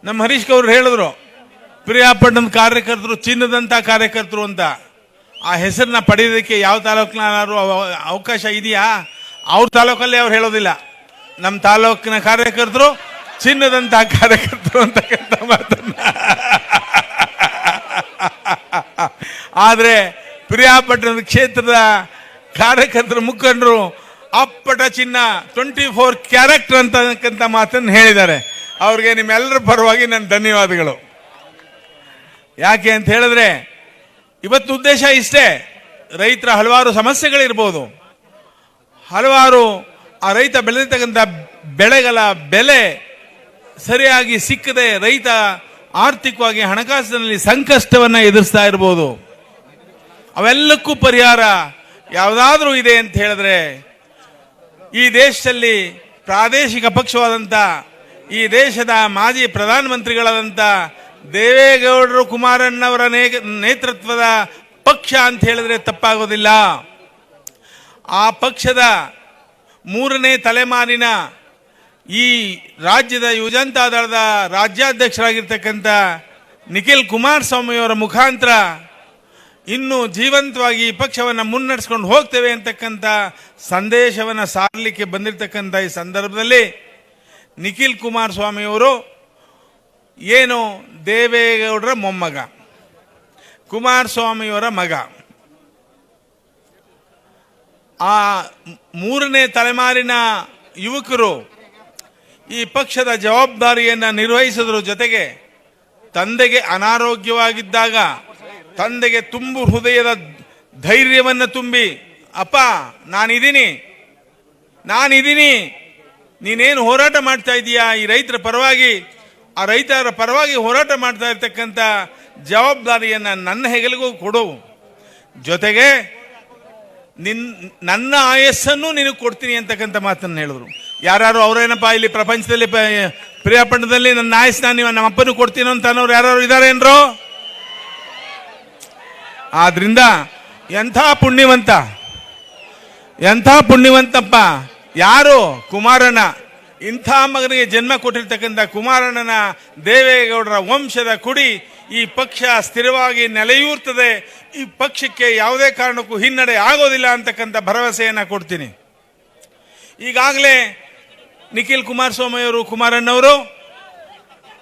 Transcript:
ನಮ್ಮ ಹರೀಶ್ ಗೌಡ್ರು ಹೇಳಿದ್ರು, ಪಿರಿಯಾಪಟ್ಟಣದ ಕಾರ್ಯಕರ್ತರು ಚಿನ್ನದಂತ ಕಾರ್ಯಕರ್ತರು ಅಂತ. ಆ ಹೆಸರನ್ನ ಪಡೆಯೋದಕ್ಕೆ ಯಾವ ತಾಲೂಕಿನಾರು ಅವಕಾಶ ಇದೆಯಾ? ಅವ್ರ ತಾಲೂಕಲ್ಲಿ ಅವ್ರು ಹೇಳೋದಿಲ್ಲ, ನಮ್ಮ ತಾಲೂಕಿನ ಕಾರ್ಯಕರ್ತರು ಚಿನ್ನದಂತ ಕಾರ್ಯಕರ್ತರು ಅಂತಕ್ಕಂಥ ಮಾತನ್ನ. ಆದರೆ ಪಿರಿಯಾಪಟ್ಟಣದ ಕ್ಷೇತ್ರದ ಕಾರ್ಯಕರ್ತರ ಮುಖಂಡರು ಅಪ್ಪಟ ಚಿನ್ನ 24 ಕ್ಯಾರೆಕ್ಟರ್ ಅಂತಕ್ಕಂಥ ಮಾತನ್ನು ಹೇಳಿದ್ದಾರೆ. ಅವ್ರಿಗೆ ನಿಮ್ಮೆಲ್ಲರ ಪರವಾಗಿ ನನ್ನ ಧನ್ಯವಾದಗಳು. ಯಾಕೆ ಅಂತ ಹೇಳಿದ್ರೆ, ಇವತ್ತು ಉದ್ದೇಶ ಇಷ್ಟೇ, ರೈತರ ಹಲವಾರು ಸಮಸ್ಯೆಗಳಿರ್ಬೋದು, ಹಲವಾರು ಆ ರೈತ ಬೆಳೆದಿರ್ತಕ್ಕಂಥ ಬೆಳೆಗಳ ಬೆಲೆ ಸರಿಯಾಗಿ ಸಿಕ್ಕದೆ ರೈತ ಆರ್ಥಿಕವಾಗಿ ಹಣಕಾಸಿನಲ್ಲಿ ಸಂಕಷ್ಟವನ್ನು ಎದುರಿಸ್ತಾ ಇರ್ಬೋದು. ಅವೆಲ್ಲಕ್ಕೂ ಪರಿಹಾರ ಯಾವುದಾದ್ರೂ ಇದೆ ಅಂತ ಹೇಳಿದ್ರೆ, ಈ ದೇಶದಲ್ಲಿ ಪ್ರಾದೇಶಿಕ ಪಕ್ಷವಾದಂಥ, ಈ ದೇಶದ ಮಾಜಿ ಪ್ರಧಾನಮಂತ್ರಿಗಳಾದಂಥ ದೇವೇಗೌಡರು ಕುಮಾರಣ್ಣವರ ನೇತೃತ್ವದ ಪಕ್ಷ ಅಂತ ಹೇಳಿದ್ರೆ ತಪ್ಪಾಗೋದಿಲ್ಲ. ಆ ಪಕ್ಷದ 3ನೇ ತಲೆಮಾರಿನ ಈ ರಾಜ್ಯದ ಯುವಜನತಾ ದಳದ ರಾಜ್ಯಾಧ್ಯಕ್ಷರಾಗಿರ್ತಕ್ಕಂಥ ನಿಖಿಲ್ ಕುಮಾರಸ್ವಾಮಿಯವರ ಮುಖಾಂತರ ಇನ್ನೂ ಜೀವಂತವಾಗಿ ಈ ಪಕ್ಷವನ್ನು ಮುನ್ನಡೆಸ್ಕೊಂಡು ಹೋಗ್ತೇವೆ ಅಂತಕ್ಕಂಥ ಸಂದೇಶವನ್ನು ಸಾರಲಿಕ್ಕೆ ಬಂದಿರತಕ್ಕಂಥ ಈ ಸಂದರ್ಭದಲ್ಲಿ ನಿಖಿಲ್ ಕುಮಾರಸ್ವಾಮಿಯವರು ಏನು ದೇವೇಗೌಡರ ಮೊಮ್ಮಗ, ಕುಮಾರಸ್ವಾಮಿಯವರ ಮಗ, ಆ 3ನೇ ತಲೆಮಾರಿನ ಯುವಕರು ಈ ಪಕ್ಷದ ಜವಾಬ್ದಾರಿಯನ್ನು ನಿರ್ವಹಿಸಿದ್ರ ಜೊತೆಗೆ ತಂದೆಗೆ ಅನಾರೋಗ್ಯವಾಗಿದ್ದಾಗ ತಂದೆಗೆ ತುಂಬು ಹೃದಯದ ಧೈರ್ಯವನ್ನು ತುಂಬಿ, ಅಪ್ಪ ನಾನಿದ್ದೀನಿ, ನೀನೇನು ಹೋರಾಟ ಮಾಡ್ತಾ ಇದೀಯಾ ಈ ರೈತರ ಪರವಾಗಿ, ಆ ರೈತರ ಪರವಾಗಿ ಹೋರಾಟ ಮಾಡ್ತಾ ಇರ್ತಕ್ಕಂಥ ಜವಾಬ್ದಾರಿಯನ್ನು ನನ್ನ ಹೆಗಲಿಗೂ ಕೊಡು, ಜೊತೆಗೆ ನನ್ನ ಆಯಸ್ಸನ್ನು ನಿನಗೆ ಕೊಡ್ತೀನಿ ಅಂತಕ್ಕಂಥ ಮಾತನ್ನು ಹೇಳಿದ್ರು. ಯಾರು ಅವರೇನಪ್ಪ ಇಲ್ಲಿ ಪ್ರಪಂಚದಲ್ಲಿ ಪಿರಿಯಾಪಟ್ಟಣದಲ್ಲಿ ನನ್ನ ಆಯಸ್ಸನ್ನ ನೀವು ನಮ್ಮ ಅಪ್ಪನೂ ಕೊಡ್ತೀನೋ ಅಂತ ಅನ್ನೋರು ಯಾರು ಇದ್ದಾರೆ ಏನ್ರೋ? ಆದ್ರಿಂದ ಎಂಥ ಪುಣ್ಯವಂತಪ್ಪ ಯಾರು? ಕುಮಾರಣ್ಣ. ಇಂಥ ಮಗನಿಗೆ ಜನ್ಮ ಕೊಟ್ಟಿರ್ತಕ್ಕಂಥ ಕುಮಾರಣ್ಣನ ದೇವೇಗೌಡರ ವಂಶದ ಕುಡಿ ಈ ಪಕ್ಷ ಸ್ಥಿರವಾಗಿ ನೆಲೆಯೂರ್ತದೆ, ಈ ಪಕ್ಷಕ್ಕೆ ಯಾವುದೇ ಕಾರಣಕ್ಕೂ ಹಿನ್ನಡೆ ಆಗೋದಿಲ್ಲ ಅಂತಕ್ಕಂಥ ಭರವಸೆಯನ್ನು ಕೊಡ್ತೀನಿ. ಈಗಾಗಲೇ ನಿಖಿಲ್ ಕುಮಾರಸ್ವಾಮಿಯವರು, ಕುಮಾರಣ್ಣವರು